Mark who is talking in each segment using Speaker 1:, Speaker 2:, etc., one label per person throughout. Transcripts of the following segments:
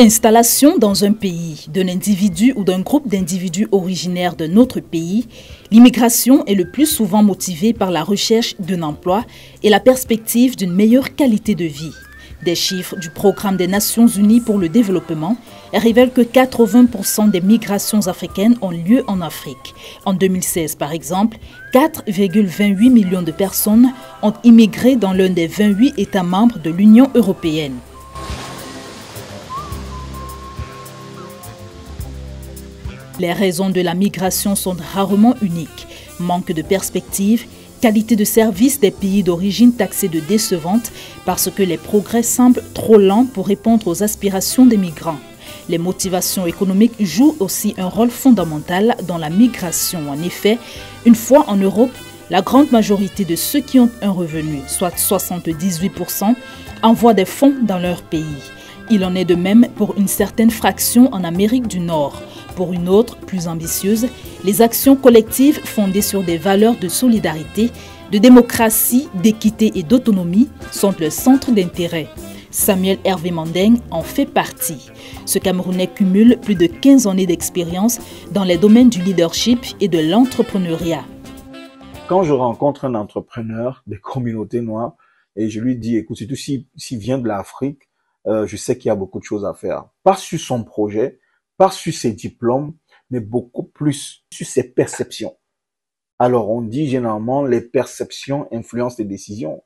Speaker 1: Installation dans un pays d'un individu ou d'un groupe d'individus originaires d'un autre pays, l'immigration est le plus souvent motivée par la recherche d'un emploi et la perspective d'une meilleure qualité de vie. Des chiffres du Programme des Nations Unies pour le développement révèlent que 80% des migrations africaines ont lieu en Afrique. En 2016, par exemple, 4,28 millions de personnes ont immigré dans l'un des 28 États membres de l'Union européenne. Les raisons de la migration sont rarement uniques. Manque de perspectives, qualité de service des pays d'origine taxés de décevantes parce que les progrès semblent trop lents pour répondre aux aspirations des migrants. Les motivations économiques jouent aussi un rôle fondamental dans la migration. En effet, une fois en Europe, la grande majorité de ceux qui ont un revenu, soit 78%, envoient des fonds dans leur pays. Il en est de même pour une certaine fraction en Amérique du Nord. Pour une autre, plus ambitieuse, les actions collectives fondées sur des valeurs de solidarité, de démocratie, d'équité et d'autonomie sont le centre d'intérêt. Samuel Hervé Mandeng en fait partie. Ce Camerounais cumule plus de 15 années d'expérience dans les domaines du leadership et de l'entrepreneuriat.
Speaker 2: Quand je rencontre un entrepreneur des communautés noires et je lui dis, écoute, surtout s'il vient de l'Afrique, je sais qu'il y a beaucoup de choses à faire. Pas sur son projet, pas sur ses diplômes, mais beaucoup plus sur ses perceptions. Alors, on dit généralement les perceptions influencent les décisions.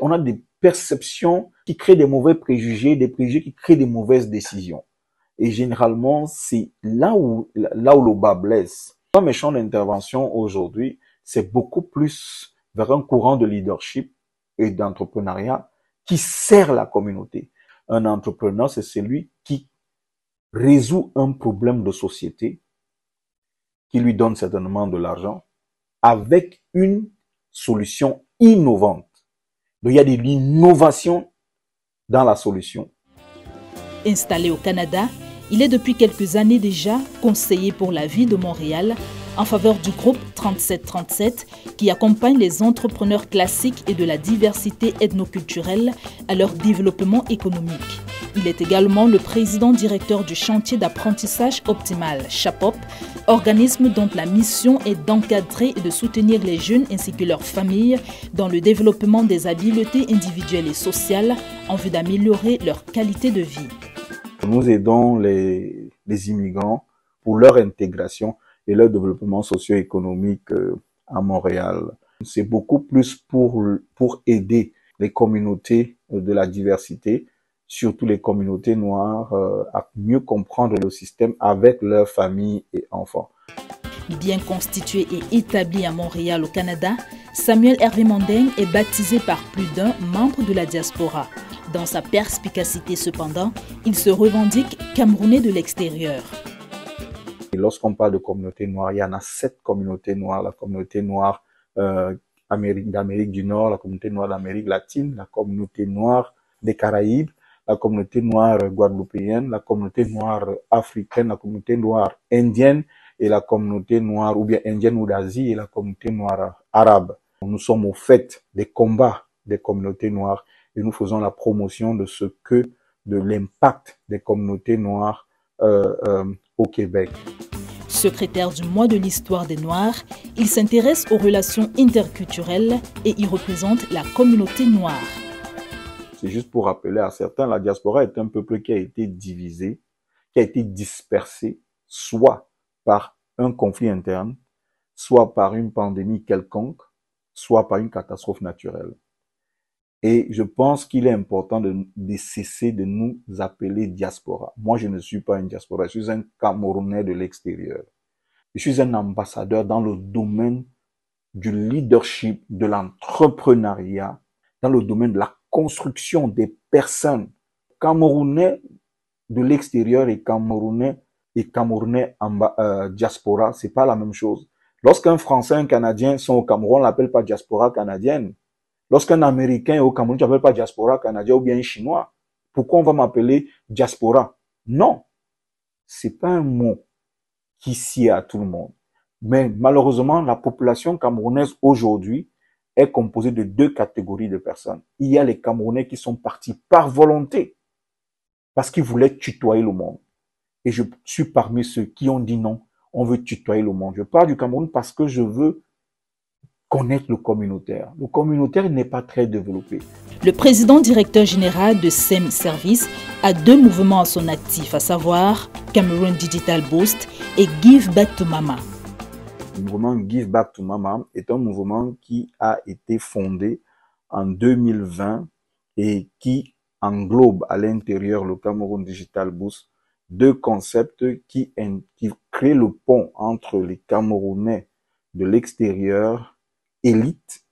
Speaker 2: On a des perceptions qui créent des mauvais préjugés, des préjugés qui créent des mauvaises décisions. Et généralement, c'est là où le bas blesse. Dans mes champs d'intervention aujourd'hui, c'est beaucoup plus vers un courant de leadership et d'entrepreneuriat qui sert la communauté. Un entrepreneur, c'est celui qui résout un problème de société, qui lui donne certainement de l'argent, avec une solution innovante. Donc, il y a de l'innovation dans la solution.
Speaker 1: Installé au Canada, il est depuis quelques années déjà conseiller pour la ville de Montréal en faveur du groupe 3737 qui accompagne les entrepreneurs classiques et de la diversité ethnoculturelle à leur développement économique. Il est également le président-directeur du chantier d'apprentissage optimal, CHAPOP, organisme dont la mission est d'encadrer et de soutenir les jeunes ainsi que leurs familles dans le développement des habiletés individuelles et sociales en vue d'améliorer leur qualité de vie.
Speaker 2: Nous aidons les immigrants pour leur intégration et leur développement socio-économique à Montréal. C'est beaucoup plus pour aider les communautés de la diversité, surtout les communautés noires, à mieux comprendre le système avec leurs familles et enfants.
Speaker 1: Bien constitué et établi à Montréal au Canada, Samuel Hervé Mandeng est baptisé par plus d'un membre de la diaspora. Dans sa perspicacité cependant, il se revendique Camerounais de l'extérieur.
Speaker 2: Lorsqu'on parle de communauté noire, il y en a 7 communautés noires. La communauté noire d'Amérique du Nord, la communauté noire d'Amérique latine, la communauté noire des Caraïbes, la communauté noire guadeloupéenne, la communauté noire africaine, la communauté noire indienne et la communauté noire ou bien indienne ou d'Asie et la communauté noire arabe. Nous sommes au fait des combats des communautés noires et nous faisons la promotion de l'impact des communautés noires au Québec.
Speaker 1: Secrétaire du mois de l'histoire des Noirs, il s'intéresse aux relations interculturelles et y représente la communauté noire.
Speaker 2: C'est juste pour rappeler à certains, la diaspora est un peuple qui a été divisé, qui a été dispersé, soit par un conflit interne, soit par une pandémie quelconque, soit par une catastrophe naturelle. Et je pense qu'il est important de cesser de nous appeler diaspora. Moi, je ne suis pas une diaspora, je suis un Camerounais de l'extérieur. Je suis un ambassadeur dans le domaine du leadership, de l'entrepreneuriat, dans le domaine de la construction des personnes. Camerounais de l'extérieur et Camerounais diaspora, c'est pas la même chose. Lorsqu'un Français et un Canadien sont au Cameroun, on l'appelle pas diaspora canadienne. Lorsqu'un Américain est au Cameroun, tu n'appelles pas diaspora canadien ou bien un Chinois. Pourquoi on va m'appeler diaspora? Non, c'est pas un mot qui sied à tout le monde. Mais malheureusement, la population camerounaise aujourd'hui est composée de 2 catégories de personnes. Il y a les Camerounais qui sont partis par volonté parce qu'ils voulaient tutoyer le monde. Et je suis parmi ceux qui ont dit non, on veut tutoyer le monde. Je pars du Cameroun parce que je veux connaître le communautaire. Le communautaire n'est pas très développé.
Speaker 1: Le président directeur général de SEM Service a 2 mouvements à son actif, à savoir Cameroon Digital Boost et Give Back to Mama.
Speaker 2: Le mouvement Give Back to Mama est un mouvement qui a été fondé en 2020 et qui englobe à l'intérieur le Cameroon Digital Boost 2 concepts qui créent le pont entre les Camerounais de l'extérieur, élite,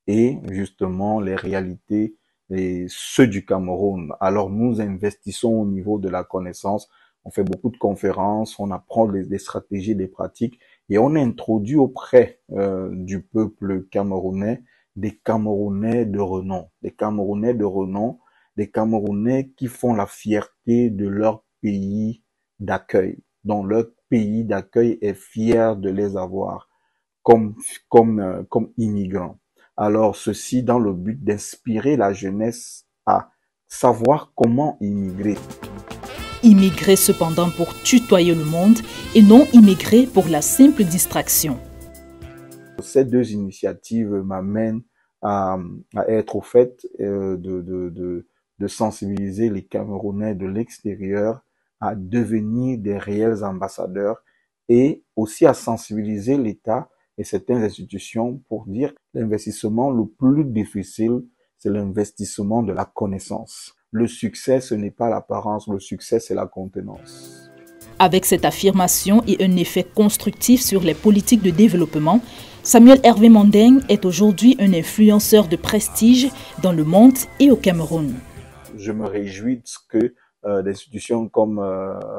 Speaker 2: et justement les réalités et ceux du Cameroun. Alors nous investissons au niveau de la connaissance, on fait beaucoup de conférences, on apprend des stratégies, des pratiques et on introduit auprès du peuple camerounais des Camerounais de renom, des Camerounais de renom, des Camerounais qui font la fierté de leur pays d'accueil, dont leur pays d'accueil est fier de les avoir comme immigrants. Alors, ceci dans le but d'inspirer la jeunesse à savoir comment immigrer.
Speaker 1: Immigrer cependant pour tutoyer le monde et non immigrer pour la simple distraction.
Speaker 2: Ces 2 initiatives m'amènent à être au fait de sensibiliser les Camerounais de l'extérieur à devenir des réels ambassadeurs et aussi à sensibiliser l'État et certaines institutions pour dire que l'investissement le plus difficile, c'est l'investissement de la connaissance. Le succès, ce n'est pas l'apparence, le succès, c'est la contenance.
Speaker 1: Avec cette affirmation et un effet constructif sur les politiques de développement, Samuel Hervé Mandeng est aujourd'hui un influenceur de prestige dans le monde et au Cameroun.
Speaker 2: Je me réjouis de ce que des institutions comme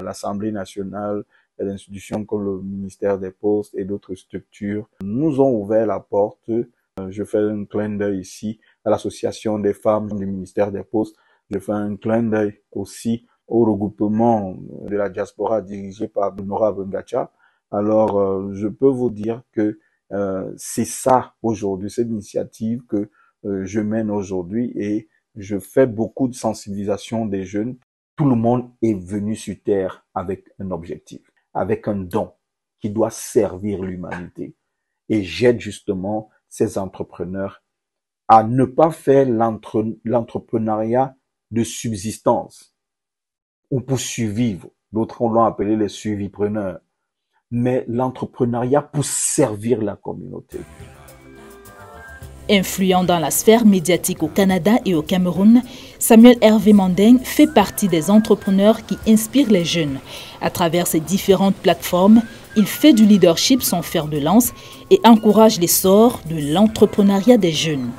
Speaker 2: l'Assemblée nationale, des institutions comme le ministère des Postes et d'autres structures nous ont ouvert la porte. Je fais un clin d'œil ici à l'association des femmes du ministère des Postes. Je fais un clin d'œil aussi au regroupement de la diaspora dirigé par Nora Bengacha. Alors, je peux vous dire que c'est ça aujourd'hui, cette initiative que je mène aujourd'hui et je fais beaucoup de sensibilisation des jeunes. Tout le monde est venu sur Terre avec un objectif, avec un don qui doit servir l'humanité. Et j'aide justement ces entrepreneurs à ne pas faire l'entrepreneuriat de subsistance ou pour survivre. D'autres l'ont appelé les suivipreneurs. Mais l'entrepreneuriat pour servir la communauté.
Speaker 1: Influent dans la sphère médiatique au Canada et au Cameroun, Samuel Hervé Mandeng fait partie des entrepreneurs qui inspirent les jeunes. À travers ses différentes plateformes, il fait du leadership son fer de lance et encourage l'essor de l'entrepreneuriat des jeunes.